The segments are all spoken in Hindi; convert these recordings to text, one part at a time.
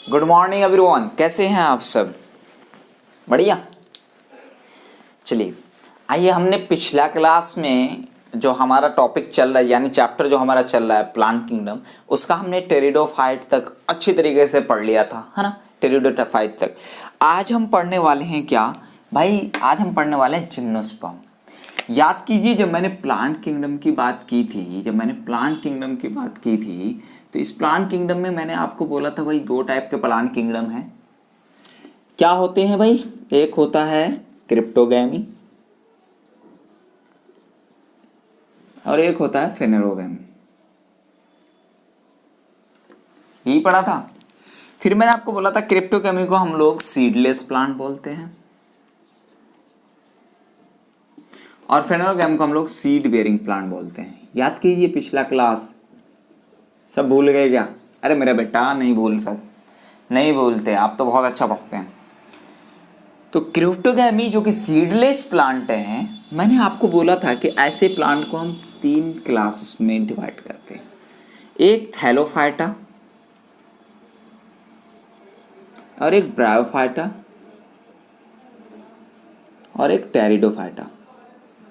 गुड मॉर्निंग एवरीवन, कैसे हैं आप सब? बढ़िया। चलिए, आइए, हमने पिछला क्लास में जो हमारा टॉपिक चल रहा है यानी चैप्टर जो हमारा चल रहा है प्लांट किंगडम, उसका हमने टेरिडोफाइट तक अच्छी तरीके से पढ़ लिया था, है ना। टेरिडोफाइट तक। आज हम पढ़ने वाले हैं क्या भाई? आज हम पढ़ने वाले हैं जिम्नोस्पर्म। याद कीजिए, जब मैंने प्लांट किंगडम की बात की थी, तो इस प्लांट किंगडम में मैंने आपको बोला था भाई दो टाइप के प्लांट किंगडम हैं। क्या होते हैं भाई? एक होता है क्रिप्टोगैमी और एक होता है फेनेरोगैमी। यही पढ़ा था। फिर मैंने आपको बोला था क्रिप्टोगैमी को हम लोग सीडलेस प्लांट बोलते हैं और फेनेरोगैमी को हम लोग सीड बेयरिंग प्लांट बोलते हैं। याद कीजिए पिछला क्लास। सब भूल गए क्या? अरे मेरा बेटा नहीं भूलते, आप तो बहुत अच्छा पढ़ते हैं। तो क्रिप्टोगैमी जो कि सीडलेस प्लांट हैं, मैंने आपको बोला था कि ऐसे प्लांट को हम 3 क्लासेस में डिवाइड करते हैं। एक थैलोफाइटा और एक ब्रायोफाइटा और एक टेरिडोफाइटा,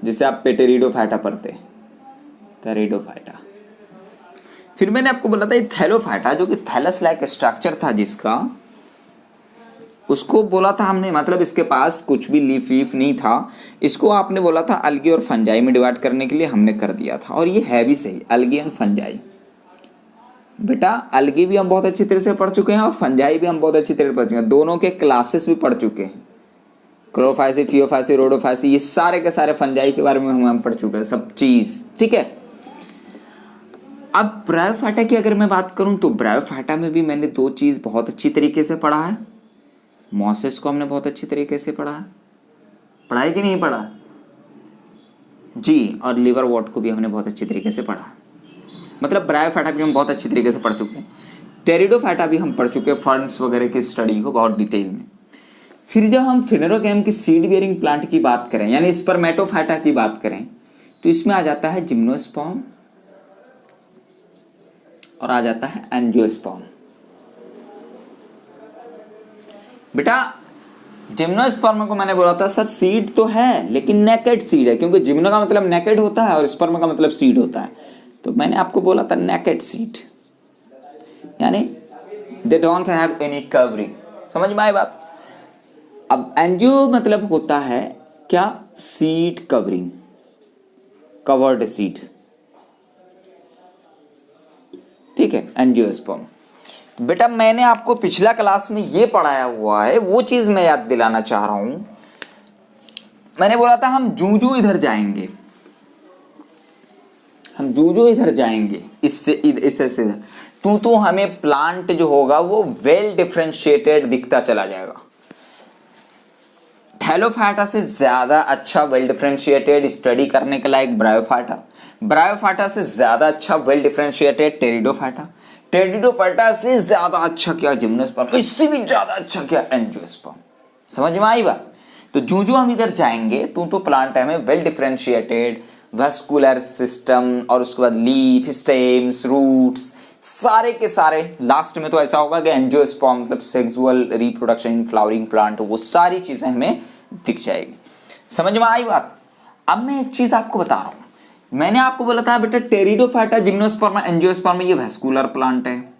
जिसे आप पेटेरिडोफाइटा पढ़ते हैं, टेरिडोफाइटा। फिर मैंने आपको बोला था ये थैलोफाइटा जो कि थैलस लाइक स्ट्रक्चर था जिसका, उसको बोला था हमने, मतलब इसके पास कुछ भी लीफ वीफ नहीं था। इसको आपने बोला था अलगी और फंजाई में डिवाइड करने के लिए, हमने कर दिया था। और ये है भी सही, अलगी एंड फंजाई। बेटा अलगी भी हम बहुत अच्छी तरह से पढ़ चुके हैं और फंजाई भी हम बहुत अच्छी तरह से पढ़ चुके हैं। दोनों के क्लासेस भी पढ़ चुके हैं। क्लोरोफाइसी, फियोफाइसी, रोडोफाइसी, ये सारे के सारे फंजाई के बारे में हम पढ़ चुके हैं सब चीज, ठीक है। अब ब्रायोफाइटा की अगर मैं बात करूं तो ब्रायोफाइटा में भी मैंने 2 चीज बहुत अच्छी तरीके से पढ़ा है। मॉसेस को हमने बहुत अच्छी तरीके से पढ़ा है कि नहीं पढ़ा जी, और लिवर वॉट को भी हमने बहुत अच्छी तरीके से पढ़ा। मतलब ब्रायोफाइटा भी हम बहुत अच्छी तरीके से पढ़ चुके हैं। टेरिडोफाइटा भी हम पढ़ चुके हैं, फर्न्स वगैरह की स्टडी को बहुत डिटेल में। फिर जब हम फेनेरोगैम की सीड बेयरिंग प्लांट की बात करें यानी स्पर्मेटोफाइटा की बात करें, तो इसमें आ जाता है जिम्नोस्पर्म और आ जाता है एंजियोस्पर्म। बेटा जिम्नोस्पर्म को मैंने बोला था सर सीड तो है लेकिन नेकेड सीड है, क्योंकि जिम्नो का मतलब नेकेड होता है और स्पर्म का मतलब सीड होता है। तो मैंने आपको बोला था नेकेड सीड, यानी they don't have any covering. समझ में आई बात? अब एंजियो मतलब होता है क्या? सीड कवरिंग, कवर्ड सीड, ठीक है, एंजियोस्पर्म। बेटा मैंने आपको पिछला क्लास में ये पढ़ाया हुआ है, वो चीज मैं याद दिलाना चाह रहा हूं। मैंने बोला था हम जूजू इधर जाएंगे, इससे तो हमें प्लांट जो होगा वो वेल डिफरेंशिएटेड दिखता चला जाएगा। थैलोफाइटा से ज्यादा अच्छा वेल डिफरेंशिएटेड स्टडी करने के लायक ब्रायोफाइटा से ज्यादा अच्छा वेल डिफरेंशिएटेड टेरिडोफाइटा से ज्यादा अच्छा क्या जिम्नोस्पर्म, इससे भी ज्यादा अच्छा क्या एंजियोस्पर्म। समझ में आई बात? तो जो हम इधर जाएंगे तो प्लांट है वेल डिफरेंशिएटेड वेस्कुलर सिस्टम, और उसके बाद लीफ, स्टेम्स, रूट्स, सारे के सारे। लास्ट में तो ऐसा होगा कि एंजियोस्पर्म मतलब सेक्सुअल रिप्रोडक्शन फ्लावरिंग प्लांट, वो सारी चीजें हमें दिख जाएगी। समझ में आई बात? अब मैं एक चीज आपको बता रहा हूं। मैंने आपको बोला था बेटा टेरिडोफाइटा, जिम्नोस्पर्म, एंजियोस्पर्म ये वेस्कुलर प्लांट है।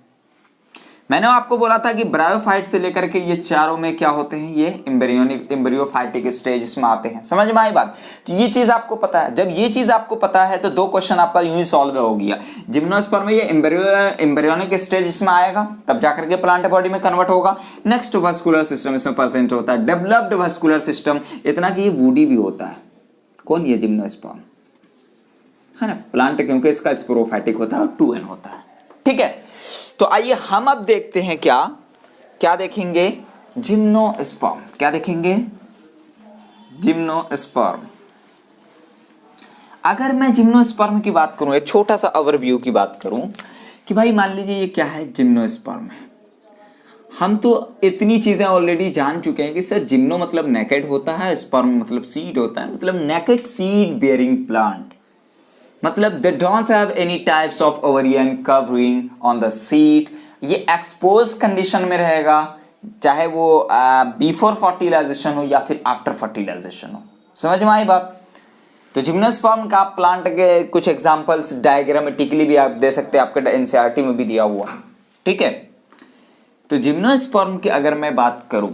मैंने आपको बोला था कि ब्रायोफाइट से लेकर के ये चारों में क्या होते हैं, ये एम्ब्रियोफाइटिक स्टेज में आते हैं। समझ में आई बात? तो ये चीज आपको पता है। जब ये चीज आपको पता है तो 2 क्वेश्चन आपका यूं ही सॉल्व हो गया। जिम्नोस्पर्म में ये एम्ब्रियोनिक स्टेज इसमें आएगा, तब जाकर के प्लांट बॉडी में कन्वर्ट होगा। नेक्स्ट वेस्कुलर सिस्टम इसमें प्रेजेंट होता है, डेवलप्ड वेस्कुलर सिस्टम, इतना कि ये वुडी भी होता है। कौन? ये जिम्नोस्पर्म, है ना। प्लांट क्योंकि इसका स्पोरोफाइटिक होता है और 2n होता है, ठीक है। तो आइए हम अब देखते हैं क्या देखेंगे? जिम्नोस्पर्म। क्या देखेंगे? जिम्नोस्पर्म। अगर मैं जिम्नोस्पर्म की बात करूं, एक छोटा सा ओवरव्यू की बात करूं कि भाई मान लीजिए ये क्या है, जिम्नोस्पर्म है। हम तो इतनी चीजें ऑलरेडी जान चुके हैं कि सर जिम्नो मतलब नेकेड होता है, स्पर्म मतलब सीड होता है, मतलब नेकेड सीड बेयरिंग प्लांट, मतलब they don't have any types of ovarian covering on the seed ये एक्सपोज कंडीशन में रहेगा, चाहे वो बिफोर फर्टिलाइजेशन हो या फिर आफ्टर फर्टिलाइजेशन हो। समझ में आई बात? तो जिम्नोस्पर्म का आप प्लांट के कुछ एग्जांपल्स डायग्रामेटिकली भी आप दे सकते हैं, आपके एनसीईआरटी में भी दिया हुआ है, ठीक है। तो जिम्नोस्पर्म की अगर मैं बात करूं,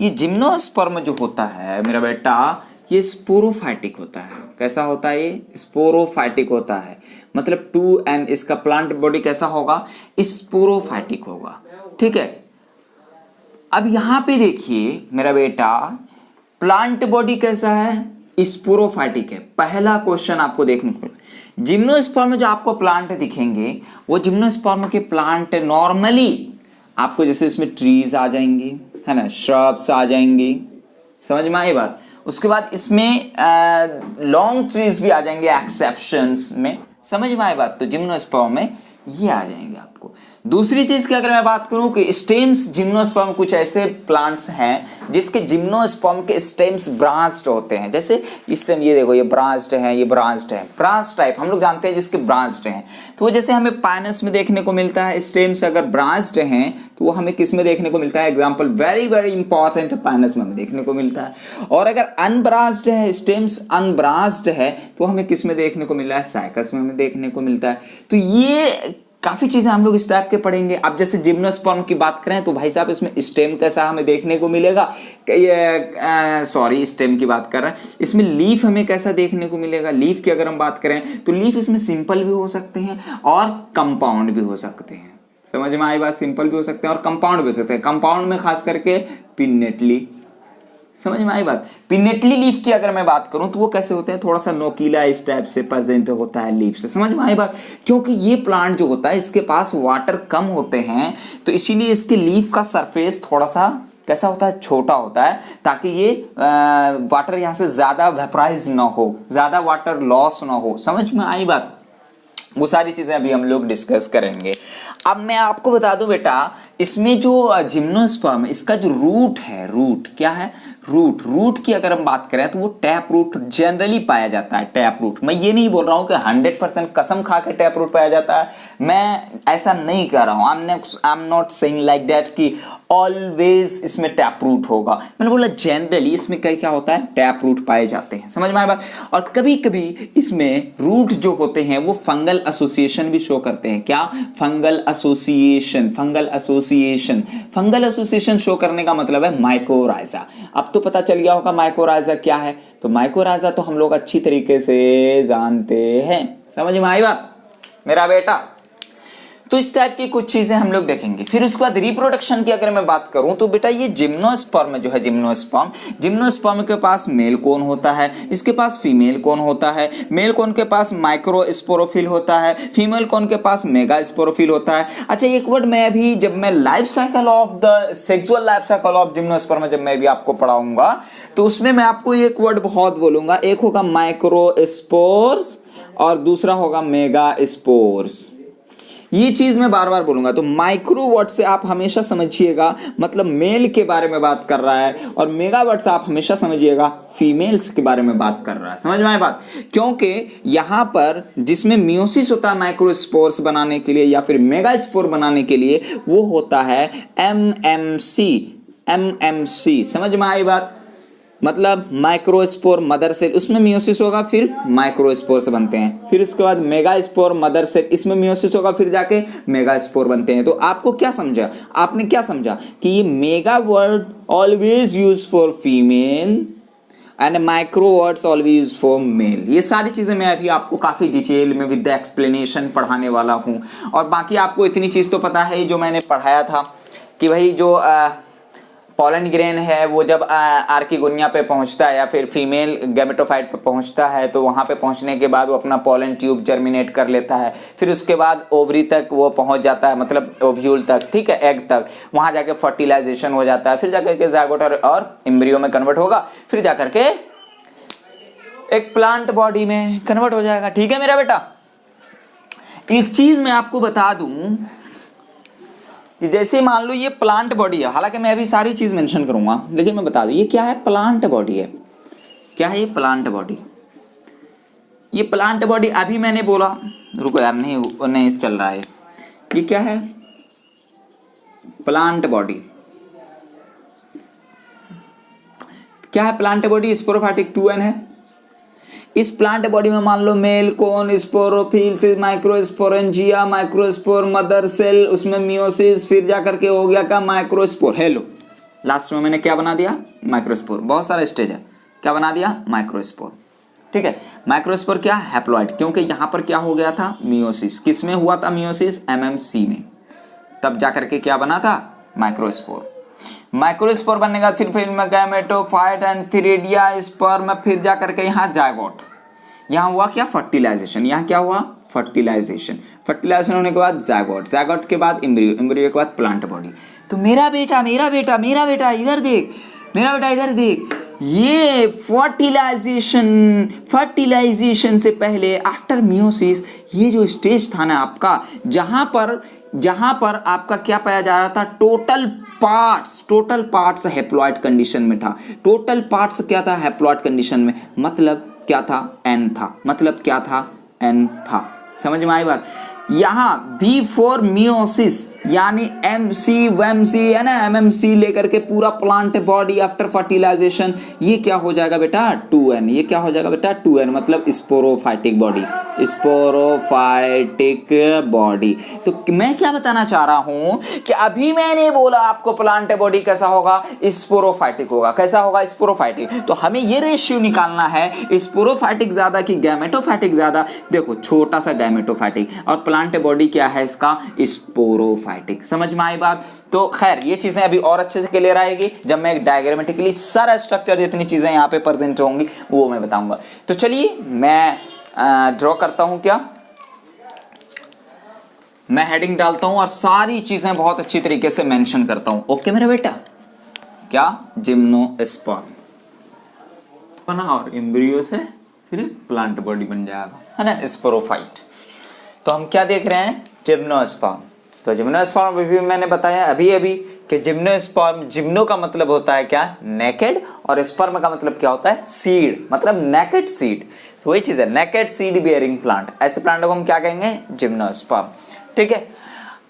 ये जिम्नोस्पर्म जो होता है मेरा बेटा, ये स्पोरोफाइटिक होता है। कैसा होता है? ये स्पोरोफाइटिक होता है, मतलब 2n इसका प्लांट बॉडी कैसा होगा? स्पोरोफाइटिक होगा, ठीक है। अब यहां पे देखिए मेरा बेटा, प्लांट बॉडी कैसा है? स्पोरोफाइटिक है। पहला क्वेश्चन आपको देखने को, जिम्नोस्पर्म में जो आपको प्लांट दिखेंगे वो जिम्नोस्पर्म के प्लांट नॉर्मली आपको जैसे इसमें ट्रीज आ जाएंगी, है ना, श्रब्स आ जाएंगी, समझ में आई बात। उसके बाद इसमें लॉन्ग ट्रीज भी आ जाएंगे एक्सेप्शंस में, समझ में आई बात। तो जिम्नोस्पर्म में ये आ जाएंगे आपको। दूसरी चीज की अगर मैं बात करूं कि स्टेम्स जिम्नोस्पर्म, कुछ ऐसे प्लांट्स हैं जिसके जिम्नोस्पर्म के स्टेम्स ब्रांच्ड होते हैं। जैसे इस टाइम ये देखो, ये ब्रांच्ड है, ये ब्रांच्ड है, ब्रांच टाइप हम लोग जानते हैं जिसके ब्रांच्ड हैं। तो जैसे हमें पाइनस में देखने को मिलता है, स्टेम्स अगर ब्रांच्ड हैं तो वो हमें किस में देखने को मिलता है? Example very very important, Pinus में हमें देखने को मिलता है। और अगर अनब्रांच्ड है, स्टेम्स अनब्रांच्ड है, तो हमें किस में देखने को मिल रहा है? साइकस में हमें देखने को मिलता है। तो ये काफी चीजें हम लोग इस टाइप के पढ़ेंगे। अब जैसे जिम्नोस्पर्म की बात करें तो भाई साहब इसमें स्टेम कैसा हमें देखने को मिलेगा? सॉरी, स्टेम की बात कर रहे हैं। इसमें लीफ हमें कैसा देखने को मिलेगा? लीफ की अगर हम बात करें तो लीफ इसमें सिंपल भी हो सकते हैं और कंपाउंड भी हो सकते हैं। समझ में आई बात? सिंपल भी हो सकते हैं और कंपाउंड भी हो सकते हैं। कंपाउंड में खास करके पिन्नेटली, समझ में आई बात। पिनेटली लीफ की अगर मैं बात करूं तो वो कैसे होते हैं? थोड़ा सा नोकीला इस टाइप से प्रेजेंट होता है लीफ से, समझ में आई बात। क्योंकि ये प्लांट जो होता है इसके पास वाटर कम होते हैं, तो इसीलिए इसके लीफ का सरफेस थोड़ा सा कैसा होता है? छोटा होता है, ताकि ये वाटर यहाँ से ज्यादा वेपराइज ना हो, ज्यादा वाटर लॉस ना हो। समझ में आई बात? वो सारी चीजें अभी हम लोग डिस्कस करेंगे। अब मैं आपको बता दूं बेटा, इसमें जो जिम्नोस्पर्म, इसका जो रूट है, रूट क्या है? रूट की अगर हम बात करें तो वो टैप रूट जनरली पाया जाता है। टैप रूट, मैं ये नहीं बोल रहा हूं कि 100% कसम खा के टैप रूट पाया जाता है, मैं ऐसा नहीं कह रहा हूं। I am not saying like that कि ऑलवेज इसमें टैप रूट होगा। मैंने बोला जनरली इसमें क्या होता है? टैप रूट पाए जाते हैं, समझ में आया बात। और कभी कभी इसमें रूट जो होते हैं वो फंगल एसोसिएशन भी शो करते हैं। क्या? Fungal association, fungal association. Fungal association show करने का मतलब है माइकोराइजा। अब तो पता चल गया होगा माइकोराइजा क्या है। तो माइकोराइजा तो हम लोग अच्छी तरीके से जानते हैं, समझ में आई बात मेरा बेटा। तो इस टाइप की कुछ चीजें हम लोग देखेंगे। फिर उसके बाद रिप्रोडक्शन की अगर मैं बात करूं तो बेटा ये जिम्नोस्पर्म जो है, जिम्नोस्पर्म के पास मेल कोन होता है, इसके पास फीमेल कोन होता है। मेल कोन के पास माइक्रोस्पोरोफिल होता है, फीमेल कोन के पास मेगास्पोरोफिल होता है। अच्छा, एक वर्ड मैं अभी जब मैं life cycle of the sexual life cycle of gymnosperm जब मैं भी आपको पढ़ाऊंगा तो उसमें मैं आपको एक वर्ड बहुत बोलूंगा। एक होगा माइक्रोस्पोर्स और दूसरा होगा मेगास्पोर्स। ये चीज मैं बार बार बोलूंगा। तो माइक्रो वर्ड से आप हमेशा समझिएगा मतलब मेल के बारे में बात कर रहा है, और मेगा वर्ड से आप हमेशा समझिएगा फीमेल्स के बारे में बात कर रहा है। समझ में आए बात? क्योंकि यहां पर जिसमें मियोसिस होता है माइक्रोस्पोर्स बनाने के लिए या फिर मेगास्पोर बनाने के लिए, वो होता है एमएमसी। समझ में आई बात? मतलब माइक्रोस्पोर मदर सेल, उसमें मियोसिस होगा, फिर माइक्रोस्पोर से बनते हैं। फिर उसके बाद मेगास्पोर मदर सेल, इसमें मियोसिस होगा, फिर जाके मेगास्पोर बनते हैं। तो आपको क्या समझा? आपने क्या समझा कि ये mega word always use for female and micro words always use for male. ये सारी चीजें मैं अभी आपको काफी डिटेल में विद द एक्सप्लेनेशन पढ़ाने वाला हूं। और बाकी आपको इतनी चीज तो पता है जो मैंने पढ़ाया था कि भाई जो पॉलन ग्रेन है वो जब आर्किगोनिया पे पहुंचता है या फिर फीमेल गैमेटोफाइट पे पहुंचता है, तो वहां पे पहुंचने के बाद वो अपना पॉलन ट्यूब जर्मिनेट कर लेता है। फिर उसके बाद ओवरी तक वो पहुंच जाता है, मतलब ओव्यूल तक, ठीक है, एग तक। वहां जाके फर्टिलाइजेशन हो जाता है, फिर जाकर के ज़ायगोट और एम्ब्रियो में कन्वर्ट होगा, फिर जाकर के एक प्लांट बॉडी में कन्वर्ट हो जाएगा। ठीक है मेरा बेटा। एक चीज मैं आपको बता दूं कि जैसे मान लो ये प्लांट बॉडी है, हालांकि मैं अभी सारी चीज मेंशन करूंगा, लेकिन मैं बता दूं ये क्या है? प्लांट बॉडी है। क्या है ये? Plant body. ये प्लांट बॉडी अभी मैंने बोला, रुको यार, नहीं चल रहा है। ये क्या है? प्लांट बॉडी, क्या है प्लांट बॉडी? स्पोरोफाइटिक 2n है। इस प्लांट बॉडी में मान लो male cone, sporophylls, microsporangia, microspore, mother cell, उसमें मियोसिस, फिर जाकर के हो गया क्या? माइक्रोस्पोर। हेलो, लास्ट में मैंने क्या बना दिया? माइक्रोस्पोर। बहुत सारा स्टेज है, क्या बना दिया? माइक्रोस्पोर। ठीक है, माइक्रोस्पोर क्या? हैप्लॉइड, क्योंकि यहां पर क्या हो गया था? मियोसिस। किस में हुआ था मियोसिस? MMC में। तब जाकर के क्या बना था? माइक्रोस्पोर। माइक्रोस्पोर बनने का फिर में गैमेटोफाइट, एंथीरिडिया, स्पर्म, फिर जाकर के यहाँ जायगोट। यहाँ हुआ क्या? फर्टिलाइजेशन। यहाँ क्या हुआ? फर्टिलाइजेशन। फर्टिलाइजेशन होने के बाद जायगोट, जायगोट के बाद एम्ब्रियो, एम्ब्रियो के बाद प्लांट बॉडी। तो मेरा बेटा मेरा बेटा मेरा बेटा इधर देख, मेरा बेटा इधर देख, ये फर्टिलाइजेशन से पहले आफ्टर मियोसिस ये जो स्टेज था ना आपका, जहां पर आपका क्या पाया जा रहा था? टोटल पार्ट्स हैप्लॉइड कंडीशन में था। टोटल पार्ट्स क्या था? हैप्लॉइड कंडीशन में। मतलब क्या था? N था। मतलब क्या था? N था। समझ में आई बात? यहाँ बिफोर मियोसिस यानी MC है ना, MMC लेकर के पूरा प्लांट बॉडी आफ्टर फर्टिलाइजेशन, ये क्या हो जाएगा बेटा? 2n। ये क्या हो जाएगा बेटा? 2n, मतलब स्पोरोफाइटिक बॉडी, स्पोरोफाइटिक बॉडी। तो मैं क्या बताना चाह रहा हूं कि अभी मैंने बोला आपको प्लांट बॉडी कैसा होगा? स्पोरोफाइटिक होगा। कैसा होगा? स्पोरोफाइटिक। तो हमें ये रेशियो निकालना है, स्पोरोफाइटिक ज्यादा कि गैमेटोफाइटिक ज्यादा? देखो, छोटा सा गैमेटोफाइटिक, और प्लांट बॉडी क्या है इसका? स्पोरोफाइटिक। समझ में आई बात? तो खैर ये चीजें अभी और अच्छे से क्लियर आएगी जब मैं एक डायग्रामेटिकली सारा स्ट्रक्चर, जितनी चीजें यहाँ पे प्रेजेंट होंगी वो मैं बताऊंगा। तो चलिए मैं ड्रॉ करता हूं, क्या मैं हेडिंग डालता हूं और सारी चीजें बहुत अच्छी तरीके से मेंशन करता हूं। ओके मेरा बेटा? क्या? जिम्नोस्पर्म बना और एम्ब्रियो से फिर प्लांट बॉडी बन जाएगा, है ना, स्पोरोफाइट। तो हम क्या देख रहे हैं? जिम्नोस्पर्म। तो जिम्नोस्पर्म अभी मैंने बताया अभी कि जिम्नोस्पर्म, जिम्नो का मतलब होता है क्या? नेकेड, और स्पर्म का मतलब क्या होता है? सीड, मतलब नेकेड सीड। तो वही चीज है, नेकेड सीड बियरिंग प्लांट। ऐसे प्लांट को हम क्या कहेंगे? जिम्नोस्पर्म। ठीक है,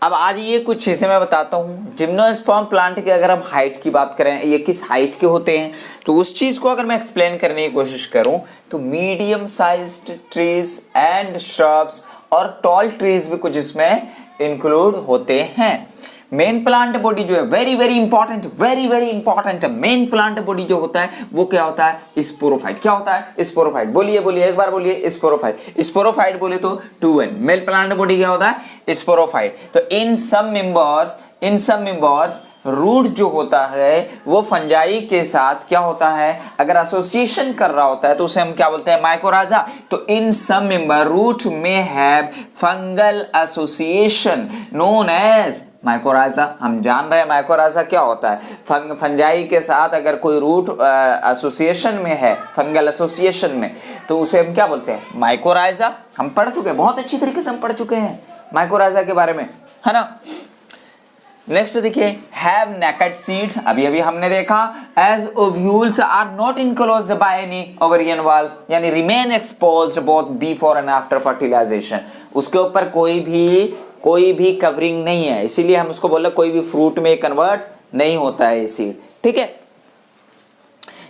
अब आज ये कुछ चीजें मैं बताता हूँ। जिम्नोस्पर्म प्लांट की अगर हम हाइट की बात करें, ये किस हाइट के होते हैं, तो उस चीज को अगर मैं एक्सप्लेन करने की कोशिश करूं तो medium sized trees and shrubs और टॉल ट्रीज भी कुछ इसमें इंक्लूड होते हैं। मेन प्लांट बॉडी जो है very very important, main plant body जो होता है वो क्या होता है? स्पोरोफाइट। क्या होता है? स्पोरोफाइट। बोलिए एक बार बोलिए, स्पोरोफाइट। स्पोरोफाइट बोले तो 2n। मेल प्लांट बॉडी क्या होता है? स्पोरोफाइट। तो इन सम मेंबर्स रूट जो होता है वो फंजाई के साथ क्या होता है? अगर एसोसिएशन कर रहा होता है तो उसे हम क्या बोलते हैं? माइकोराजा। तो इन सम मेंबर रूट में have fungal association known as mycorrhiza. हम जान रहे हैं माइकोराजा क्या होता है। फंजाई के साथ अगर कोई रूट एसोसिएशन में है, फंगल एसोसिएशन में, तो उसे हम क्या बोलते हैं? माइकोराजा। हम पढ़ चुके हैं, बहुत अच्छी तरीके से हम पढ़ चुके हैं माइकोराजा के बारे में, है ना। नेक्स्ट देखिए, हैव नेकेड सीड, अभी हमने देखा। As ovules are not enclosed by any ovarian walls, यानी remain exposed both before and after fertilisation. उसके ऊपर कोई भी कवरिंग नहीं है, इसीलिए हम उसको बोले कोई भी फ्रूट में कन्वर्ट नहीं होता है सीड। ठीक है,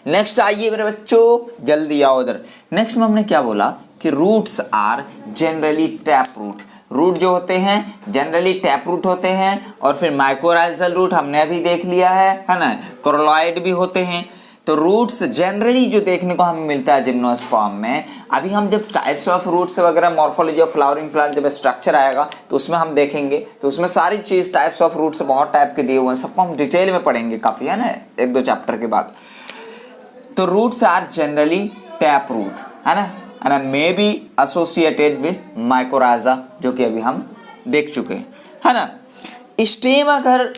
नेक्स्ट आइए मेरे बच्चों, जल्दी आओ उधर। नेक्स्ट में हमने क्या बोला कि roots are generally tap root. Root जो होते हैं जनरली टैप रूट होते हैं, और फिर माइकोराइजल रूट हमने अभी देख लिया है ना, कोरोलॉइड भी होते हैं। तो रूट्स जनरली जो देखने को हमें मिलता है जिम्नोस्पर्म में, अभी हम जब टाइप्स ऑफ रूट्स वगैरह मॉर्फोलॉजी ऑफ फ्लावरिंग प्लांट जब स्ट्रक्चर आएगा तो उसमें हम देखेंगे, तो उसमें सारी चीज टाइप्स ऑफ रूट्स बहुत टाइप के दिए हुए हैं, सबको हम डिटेल में पढ़ेंगे काफी, है ना, 1-2 चैप्टर के बाद। तो roots are generally tap root, है ना, and may be associated with mycorrhiza, जो कि अभी हम देख चुके हैं, है ना। स्टेम, अगर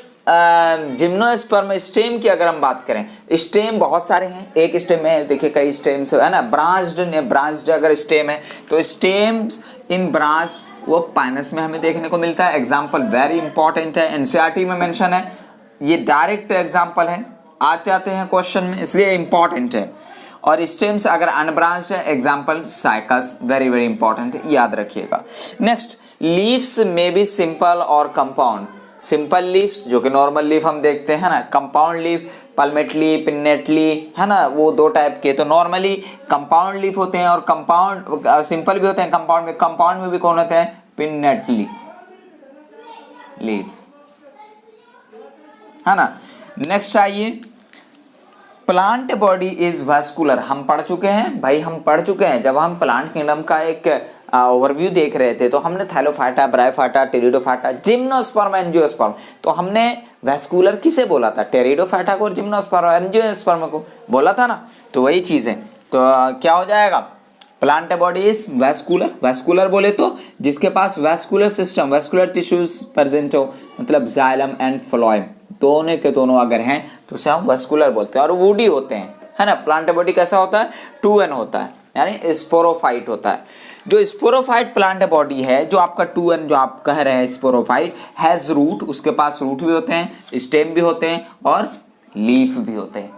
जिम्नोस्पर्म स्टेम की अगर हम बात करें, स्टेम बहुत सारे हैं, एक स्टेम है, देखिए कई स्टेम्स है ना, ब्रांच्ड अगर स्टेम है तो स्टेम इन ब्रांच वो पाइनस में हमें देखने को मिलता है। एग्जाम्पल वेरी इंपॉर्टेंट है, एनसीईआरटी में मेंशन है, ये डायरेक्ट एग्जाम्पल है, आते हैं क्वेश्चन में, इसलिए इंपॉर्टेंट है। और स्टेम्स अगर अनब्रांच्ड है, example cycas, very very important, याद रखिएगा। Next, leaves may be simple और कंपाउंड। सिंपल लीव्स जो कि नॉर्मल लीफ हम देखते हैं ना, कंपाउंड लीफ पल्मेटली पिन्नेटली, है ना, वो दो टाइप के। तो नॉर्मली कंपाउंड लीफ होते हैं और कंपाउंड सिंपल भी होते हैं। कंपाउंड में भी कौन होते हैं? पिन्नेटली लीफ, है ना। नेक्स्ट आइए, प्लांट बॉडी इज वास्कुलर। हम पढ़ चुके हैं भाई, हम पढ़ चुके हैं जब हम प्लांट किंगडम का एक ओवरव्यू देख रहे थे तो हमने Thallophyta, bryophyta, pteridophyta, gymnosperm, angiosperm, तो हमने वास्कुलर किसे बोला था? टेरिडोफाइटा को और जिम्नोस्पर्म एंजियोस्पर्म को बोला था ना। तो वही चीज है। तो क्या हो जाएगा? Plant body is vascular. Vascular बोले तो जिसके पास vascular system, vascular tissues present हो, मतलब जाइलम एंड फ्लोएम दोनों के दोनों अगर हैं तो उसे हम वास्कुलर बोलते हैं। और वुडी होते हैं, है ना। प्लांट बॉडी कैसा होता है? 2N होता है, यानी स्पोरोफाइट होता है। जो स्पोरोफाइट प्लांट बॉडी है, जो आपका 2N जो आप कह रहे हैं स्पोरोफाइट, हैज रूट, उसके पास रूट भी होते हैं, स्टेम भी होते हैं और लीफ भी होते हैं।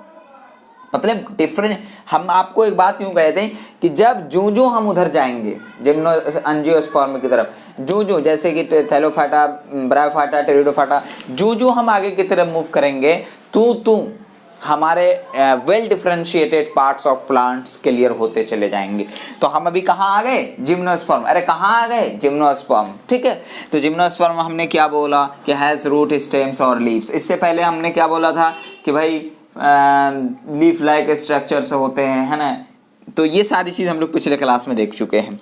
मतलब डिफरेंट। हम आपको एक बात यूं कहते हैं कि जब जो हम उधर जाएंगे जिम्नो एंजियोस्पर्म की तरफ, जो जैसे कि थैलोफाइटा, ब्रायोफाइटा, टेरिडोफाइटा, जो हम आगे की तरफ मूव करेंगे तू हमारे well differentiated parts of plants clear होते चले जाएंगे। तो हम अभी कहाँ आ गए? जिम्नोस्पर्म। अरे कहाँ आ गए? जिम्नोस्पर्म, ठीक है। तो जिम्नोस्पर्म हमने क्या बोला कि हैज रूट, स्टेम्स और लीव्स। इससे पहले हमने क्या बोला था कि भाई लीफ लाइक स्ट्रक्चर से होते हैं, है ना। तो ये सारी चीज हम लोग पिछले क्लास में देख चुके हैं।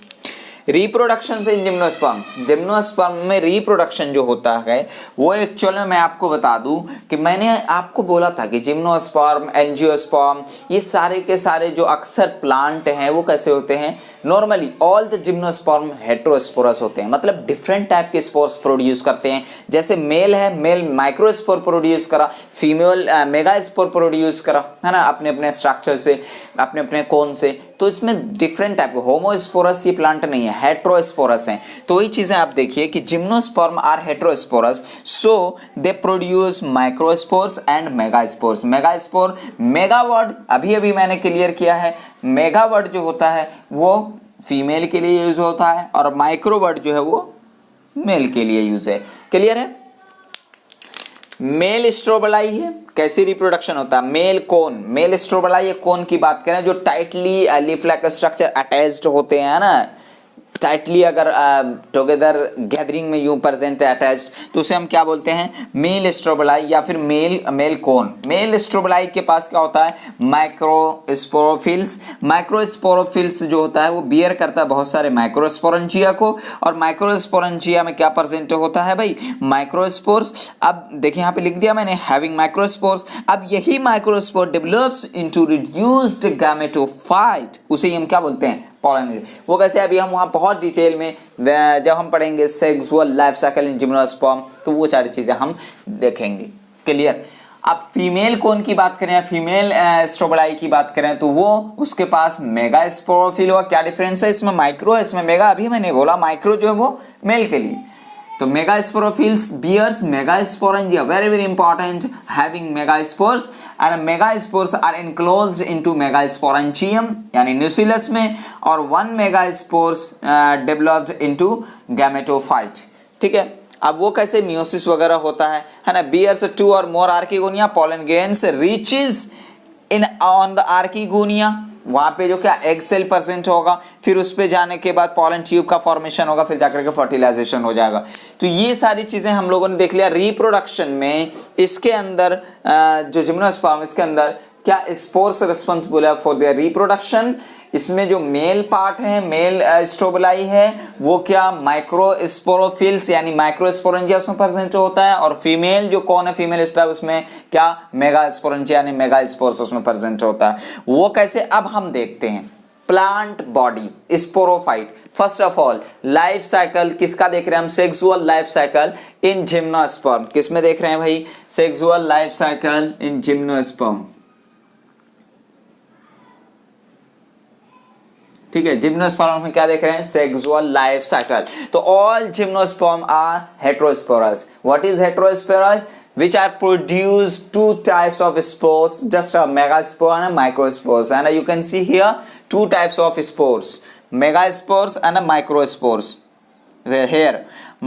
रिप्रोडक्शन से इन जिम्नोस्पर्म, जिम्नोस्पर्म में रिप्रोडक्शन जो होता है वो एक्चुअल में मैं आपको बता दूं कि मैंने आपको बोला था कि जिम्नोस्पर्म, एंजियोस्पर्म, ये सारे के सारे जो अक्सर प्लांट हैं वो कैसे होते हैं? Normally all the gymnosperm heterosporous होते हैं, मतलब डिफरेंट टाइप के स्पोर्स प्रोड्यूस करते हैं। जैसे मेल है, मेल माइक्रोस्पोर प्रोड्यूस करा, फीमेल मेगास्पोर प्रोड्यूस करा, है ना, अपने अपने स्ट्रक्चर से, अपने अपने कोन से। तो इसमें डिफरेंट टाइप के, होमोस्पोरस ये प्लांट नहीं है, हेटेरोस्पोरस हैं। तो वही चीजें आप देखिए कि gymnosperm are heterosporous, so they produce microspores and megaspores. Megaspore, mega word अभी अभी मैंने क्लियर किया है, मेगा वर्ड जो होता है वो फीमेल के लिए यूज होता है और माइक्रो वर्ड जो है वो मेल के लिए यूज है। क्लियर है? मेल स्ट्रोबलाई है, कैसी रिप्रोडक्शन होता है? मेल कोन, मेल स्ट्रोबलाई है, कोन की बात करें जो tightly leaf like structure attached होते हैं ना, टाइटली अगर टुगेदर गैदरिंग में यूं प्रेजेंट अटैच्ड, तो उसे हम क्या बोलते हैं? मेल स्ट्रोबलाई या फिर मेल कोन। मेल स्ट्रोबलाई के पास क्या होता है? माइक्रोस्पोरोफिल्स। माइक्रोस्पोरोफिल्स जो होता है वो बियर करता है बहुत सारे माइक्रोस्पोरेंजिया को, और माइक्रोस्पोरेंजिया में क्या प्रेजेंट होता है भाई? माइक्रोस्पोर्स। अब देखिए यहाँ पे लिख दिया मैंने, हैविंग माइक्रोस्पोर्स। अब यही microspore develops into reduced gametophyte, उसे हम क्या बोलते हैं? पॉलिन। वो कैसे? अभी हम वहाँ बहुत डिटेल में जब हम पढ़ेंगे sexual life cycle in gymnosperm, तो वो सारी चीजें हम देखेंगे। क्लियर? अब फीमेल कोन की बात करें या फीमेल स्ट्रोबलाई की बात करें तो वो उसके पास मेगा स्पोरोफिल हुआ। क्या डिफरेंस है? इसमें माइक्रो है, इसमें मेगा। अभी मैंने बोला माइक्रो जो है वो मेल के लिए। तो megasporophylls bears megasporangia, very important, having megaspores and megaspores are enclosed into megasporangium यानी न्यूक्लियस में, और one megaspores developed into gametophyte। ठीक है? अब वो कैसे मियोसिस वगैरह होता है ना। बियर्स 2 और more archegonia, pollen grains reaches in on the archegonia, वहां पे जो क्या एग सेल प्रेजेंट होगा, फिर उस पे जाने के बाद पॉलन ट्यूब का फॉर्मेशन होगा, फिर जाकर के फर्टिलाइजेशन हो जाएगा। तो ये सारी चीजें हम लोगों ने देख लिया। रिप्रोडक्शन में इसके अंदर जो जिम्नोस्पर्म, इसके अंदर क्या स्पोर्स रिस्पॉन्सिबल है फॉर देयर रिप्रोडक्शन। इसमें जो मेल पार्ट है, मेल स्ट्रोबलाई है, वो क्या माइक्रोस्पोरोफिल्स यानी माइक्रोस्पोरेंजिया उसमें प्रेजेंट होता है, और फीमेल जो कौन है फीमेल स्ट्राइब, उसमें क्या मेगास्पोरेंजिया यानी मेगास्पोर्स उसमें प्रेजेंट होता है। वो कैसे? अब हम देखते हैं plant body sporophyte. First of all life cycle किसका देख रहे हैं हम? Sexual life cycle in gymnosperm. किसमें देख रहे हैं भाई? Sexual life cycle in gymnosperm. ठीक है, जिम्नोस्पर्म में क्या देख रहे हैं? Sexual life cycle. तो all gymnosperm are heterosporous. What is heterosporous? Which are produced 2 types of spores, just a megaspore and a microspores, and you can see here 2 types of spores, megaspores and a microspores. Here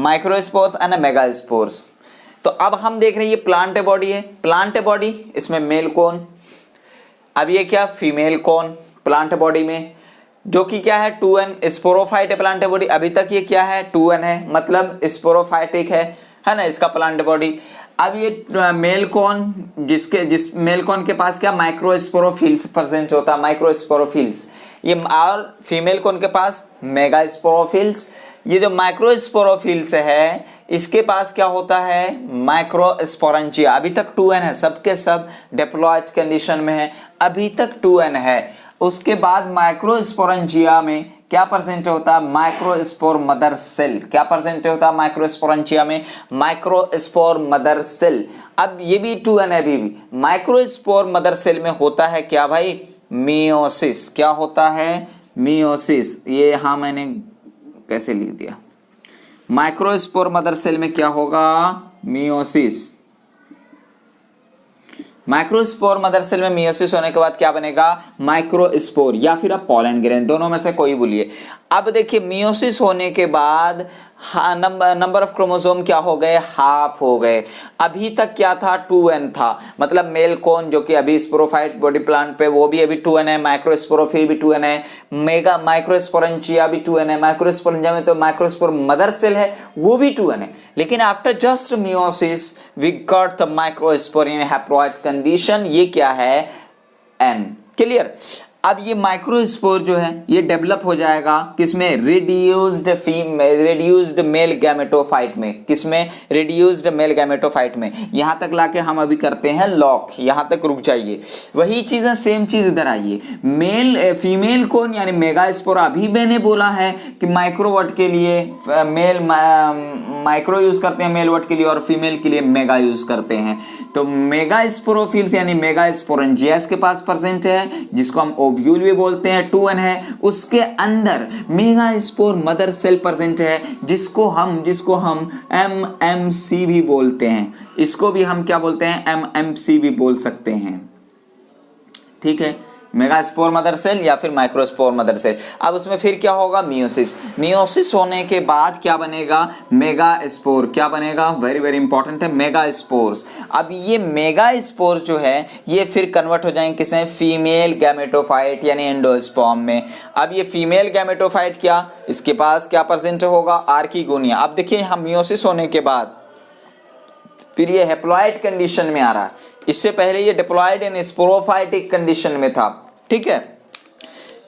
microspores and a megaspores. तो अब हम देख रहे हैं ये प्लांट बॉडी है, प्लांट बॉडी, इसमें मेल कोन, अब ये क्या फीमेल कोन प्लांट बॉडी में, जो कि क्या है 2n स्पोरोफाइट है प्लांट बॉडी। अभी तक ये क्या है 2n है, मतलब स्पोरोफाइटिक है ना इसका प्लांट बॉडी। अब ये मेल कॉन, जिस मेल कॉन के पास क्या माइक्रोस्पोरोफिल्स प्रेजेंट होता है, माइक्रोस्पोरोफिल्स, ये और फीमेल कॉन के पास मेगास्पोरोफिल्स। ये जो माइक्रोस्पोरोफिल्स है इसके पास क्या होता है माइक्रोस्पोरेंजिया। अभी तक 2n है, सबके सब डिप्लॉयड कंडीशन में है, अभी तक 2n है। उसके बाद माइक्रोस्पोरेंजिया में क्या प्रेजेंट होता है माइक्रोस्पोर मदर सेल, क्या प्रेजेंट होता है माइक्रोस्पोरेंजिया में माइक्रोस्पोर मदर सेल। अब ये भी 2n है, अभी भी माइक्रोस्पोर मदर सेल में होता है क्या भाई मियोसिस, क्या होता है मियोसिस। ये हाँ मैंने कैसे लिख दिया, माइक्रोस्पोर मदर सेल में क्या होगा मियोसिस। माइक्रोस्पोर मदर सेल में मियोसिस होने के बाद क्या बनेगा माइक्रोस्पोर या फिर आप पोलन ग्रेन, दोनों में से कोई बोलिए। अब देखिए मियोसिस होने के बाद नंबर ऑफ क्रोमोसोम क्या हो गए हाफ हो गए। अभी तक क्या था 2n था, मतलब मेल कोन जो कि अभी स्पोरोफाइट बॉडी प्लांट पे वो भी अभी 2n है, माइक्रोस्पोरोफिल भी 2n है, मेगा माइक्रोस्पोरेंजिया भी 2n है, माइक्रोस्पोरेंजिया में तो माइक्रोस्पोर मदर सेल है वो भी 2n है। लेकिन after just meiosis we got the microspore in haploid condition, ये क्या है n, क्लियर। अब ये माइक्रोस्पोर जो है ये डेवलप हो जाएगा किसमें रिड्यूस्ड मेल गैमेटोफाइट में, किसमें रिड्यूस्ड मेल गैमेटोफाइट में। यहां तक लाके हम अभी करते हैं लॉक, यहां तक रुक जाइए। वही चीज है, सेम चीज इधर आइए। मेल फीमेल कौन यानी मेगास्पोर, अभी मैंने बोला है कि माइक्रोवर्ट के लिए मेल माइक्रो यूज करते हैं मेल वर्ट के लिए और फीमेल के लिए मेगा यूज करते हैं। तो मेगास्पोरोफिल्स यानी मेगास्पोरेंजियास के पास प्रेजेंट है, जिसको हम ओव्यूल भी बोलते हैं, 2n है। उसके अंदर मेगास्पोर मदर सेल प्रेजेंट है, जिसको हम MMC भी बोलते हैं। इसको भी हम क्या बोलते हैं MMC भी बोल सकते हैं, ठीक है, मेगास्पोर मदर सेल या फिर माइक्रोस्पोर मदर सेल। अब उसमें फिर क्या होगा मियोसिस, मियोसिस होने के बाद क्या बनेगा मेगास्पोर, क्या बनेगा वेरी वेरी इंपॉर्टेंट है मेगास्पोर्स। अब ये मेगास्पोर जो है ये फिर कन्वर्ट हो जाएंगे किसमें फीमेल गैमेटोफाइट यानी एंडोस्पर्म में। अब ये फीमेल गैमेटोफाइट क्या इसके पास क्या प्रेजेंट होगा आर्किगोनिया। अब देखिए हम मियोसिस होने के बाद फिर ये हैप्लॉइड कंडीशन में आ रहा है, इससे पहले ये डिप्लॉयड इन स्पोरोफाइटिक कंडीशन में था, ठीक है।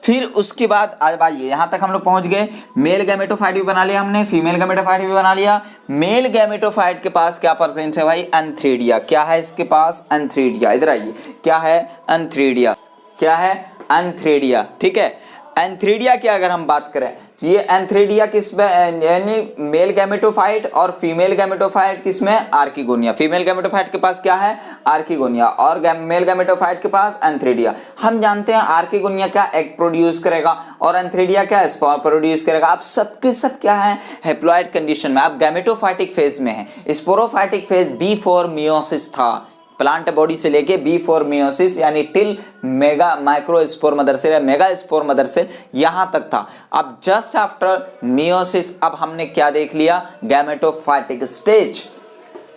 फिर उसके बाद अब आइए यहां तक हम लोग पहुंच गए, मेल गैमेटोफाइट भी बना लिया हमने, फीमेल गैमेटोफाइट भी बना लिया। मेल गैमेटोफाइट के पास क्या प्रेजेंट है भाई एंथ्रीडिया, क्या है इसके पास एंथ्रीडिया, इधर आइए क्या है एंथ्रीडिया, क्या है एंथ्रीडिया, ठीक है। एंथ्रीडिया की अगर हम बात करें तो ये एंथ्रीडिया किसमें यानी मेल गैमेटोफाइट और फीमेल गैमेटोफाइट किसमें आर्किगोनिया। फीमेल गैमेटोफाइट के पास क्या है आर्किगोनिया और मेल गैमेटोफाइट के पास एंथ्रीडिया। हम जानते हैं आर्किगोनिया क्या एग प्रोड्यूस करेगा और एंथ्रीडिया क्या स्पर्म प्रोड्यूस करेगा। आप सबके सब क्या है हैप्लॉइड कंडीशन में, आप गैमेटोफाइटिक फेज में है। स्पोरोफाइटिक फेज बिफोर मियोसिस था, प्लांट बॉडी से लेके बिफोर मियोसिस यानी till mega microspore mother cell या मेगा स्पोर मदर सेल यहां तक था। अब जस्ट आफ्टर मियोसिस अब हमने क्या देख लिया गैमेटोफाइटिक स्टेज।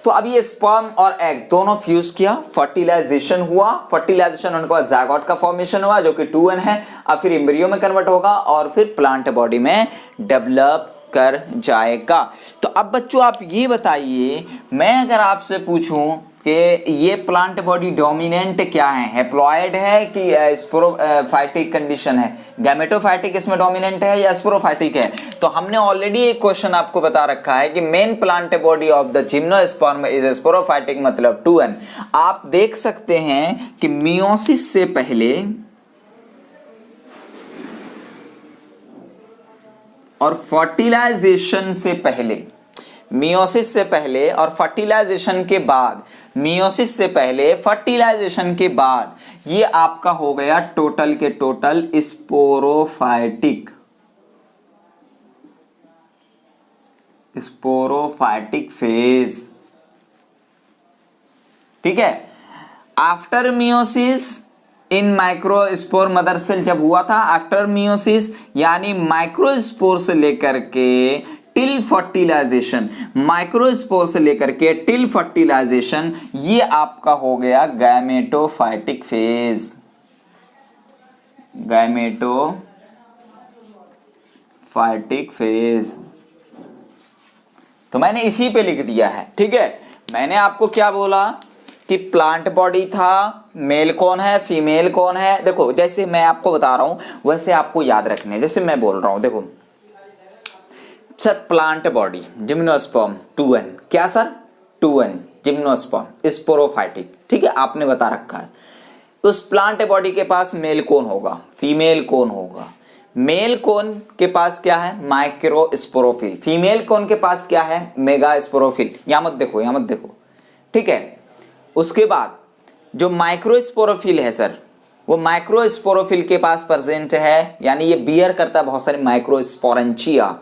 तो अब ये स्पर्म और एग दोनों फ्यूज किया, फर्टिलाइजेशन हुआ, फर्टिलाइजेशन होने के बाद जायगोट का फॉर्मेशन हुआ जो कि 2n है। अब फिर एम्ब्रियो में कन्वर्ट होगा और फिर प्लांट बॉडी में डेवलप कर जाएगा। तो अब बच्चों आप ये बताइए, मैं अगर आपसे पूछूं कि ये प्लांट बॉडी डोमिनेंट क्या है, हैप्लॉइड है कि स्पोरोफाइटिक कंडीशन है, गैमेटोफाइटिक इसमें डोमिनेंट है या स्पोरोफाइटिक है। तो हमने ऑलरेडी एक क्वेश्चन आपको बता रखा है कि main plant body of the gymnosperm is sporophytic मतलब 2n। आप देख सकते हैं कि मियोसिस से पहले और फर्टिलाइजेशन से पहले, मियोसिस से पहले और फर्टिलाइजेशन के बाद, मियोसिस से पहले फर्टिलाइजेशन के बाद ये आपका हो गया टोटल के टोटल स्पोरोफाइटिक, स्पोरोफाइटिक फेज, ठीक है। After meiosis in microspore mother cell जब हुआ था, आफ्टर मियोसिस यानी माइक्रोस्पोर से लेकर के टिल फर्टिलाइजेशन, माइक्रोस्पोर से लेकर के टिल फर्टिलाइजेशन, ये आपका हो गया गैमेटोफाइटिक फेज, गैमेटोफाइटिक फेज। तो मैंने इसी पे लिख दिया है, ठीक है। मैंने आपको क्या बोला कि प्लांट बॉडी था, मेल कौन है फीमेल कौन है। देखो जैसे मैं आपको बता रहा हूं वैसे आपको याद रखने, जैसे मैं बोल रहा हूं, देखो sir plant body gymnosperm 2n, क्या सर 2n जिम्नोस्पर्म स्पोरोफाइटिक, ठीक है, आपने बता रखा है। उस प्लांट बॉडी के पास मेल कौन होगा फीमेल कौन होगा। मेल कौन के पास क्या है माइक्रोस्पोरोफिल, फीमेल कौन के पास क्या है मेगास्पोरोफिल। यहां मत देखो, यहां मत देखो, ठीक है। उसके बाद जो माइक्रोस्पोरोफिल है सर, वो माइक्रोस्पोरोफिल के पास प्रेजेंट है, यानी ये बियर करता है बहुत सारे माइक्रोस्पोरेंचिया।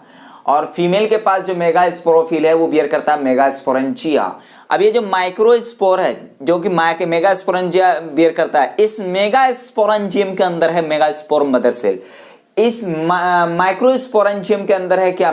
और फीमेल के पास जो मेगास्पोरोफिल है वो बियर करता है मेगास्पोरेंचिया। अब ये जो माइक्रोस्पोर है जो कि मेगास्पोरेंजिया बियर करता है, इस मेगास्पोरेंजियम के अंदर है मेगास्पोर मदर सेल। इस माइक्रोस्पोरेंजियम के अंदर है क्या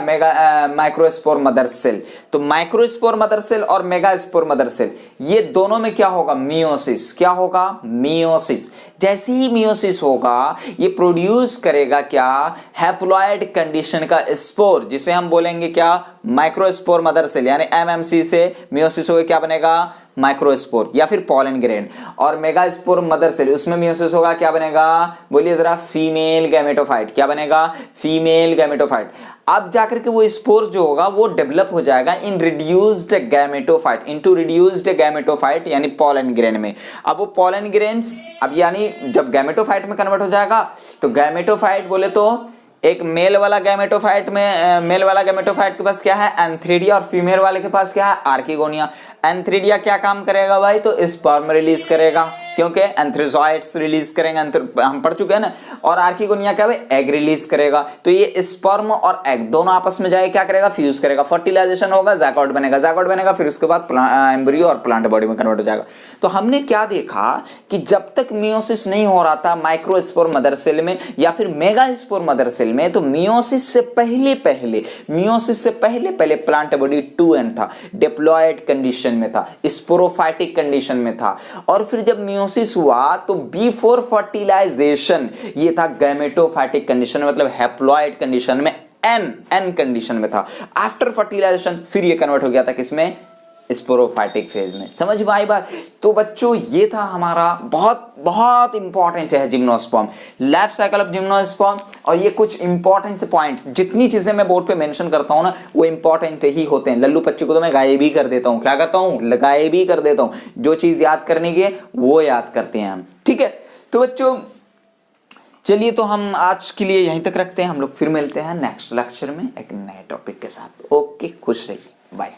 माइक्रोस्पोर मदर सेल। तो माइक्रोस्पोर मदर सेल और मेगास्पोर मदर सेल, ये दोनों में क्या होगा मियोसिस, क्या होगा मियोसिस। जैसे ही मियोसिस होगा ये प्रोड्यूस करेगा क्या हैप्लॉइड कंडीशन का स्पोर, जिसे हम बोलेंगे क्या माइक्रोस्पोर मदर सेल, यानी एमएमसी से मियोसिस होगा क्या बनेगा माइक्रोस्पोर या फिर पॉलन ग्रेन। और मेगास्पोर मदर सेल उसमें मियोसिस होगा क्या बनेगा, बोलिए जरा फीमेल गैमेटोफाइट, क्या बनेगा फीमेल गैमेटोफाइट। अब जाकर के वो स्पोर जो होगा वो डेवलप हो जाएगा in reduced gametophyte, into reduced gametophyte यानी पॉलन ग्रेन में। अब वो पॉलन ग्रेन्स अब यानी जब गैमेटोफाइट में कन्वर्ट हो जाएगा तो गैमेटोफाइट बोले तो एक मेल वाला गैमेटोफाइट में, मेल वाला गैमेटोफाइट के पास क्या है एंथ्रीडिया और फीमेल वाले के पास क्या है आर्किगोनिया। एंथ्रीडिया क्या काम करेगा भाई, तो स्पर्म रिलीज करेगा क्योंकि एंथ्रोजॉइट्स रिलीज करेंगे, हम पढ़ चुके हैं ना। और आर्किगोनिया क्या है एग रिलीज करेगा। तो ये स्पर्म और एग दोनों आपस में जाए क्या करेगा फ्यूज करेगा, फर्टिलाइजेशन होगा, ज़ायगोट बनेगा, ज़ायगोट बनेगा, फिर उसके बाद एम्ब्रियो और प्लांट बॉडी में कन्वर्ट हो जाएगा। तो हमने क्या देखा कि जब तक मियोसिस नहीं हो रहा था माइक्रोस्पोर मदर सेल में या फिर मेगास्पोर मदर सेल में, तो मियोसिस से पहले पहले प्लांट बॉडी 2n था, डिप्लॉयड कंडीशन में था, स्पोरोफाइटिक कंडीशन में था। और फिर जब मियोसिस हुआ तो बिफोर फर्टिलाइजेशन ये था गैमेटोफाइटिक कंडीशन, मतलब हैप्लॉइड कंडीशन में, एन कंडीशन में था। आफ्टर फर्टिलाइजेशन फिर ये कन्वर्ट हो गया था किसमें स्पोरोफाइटिक फेज में। समझ में आई बात। तो बच्चों ये था हमारा बहुत बहुत इंपॉर्टेंट है gymnosperm, life cycle of gymnosperm. और ये कुछ इंपॉर्टेंट से पॉइंट्स, जितनी चीजें मैं बोर्ड पे मेंशन करता हूं ना वो इंपॉर्टेंट ही होते हैं। लल्लू पच्चू को तो मैं गायब ही कर देता हूं, क्या करता हूं गायब ही कर देता हूं। जो चीज याद करने की है वो याद करते हैं हम, ठीक है। तो बच्चों चलिए तो हम आज के लिए यहीं तक रखते हैं, हम लोग फिर मिलते हैं नेक्स्ट लेक्चर में एक नए टॉपिक के साथ। ओके खुश रहिए, बाय।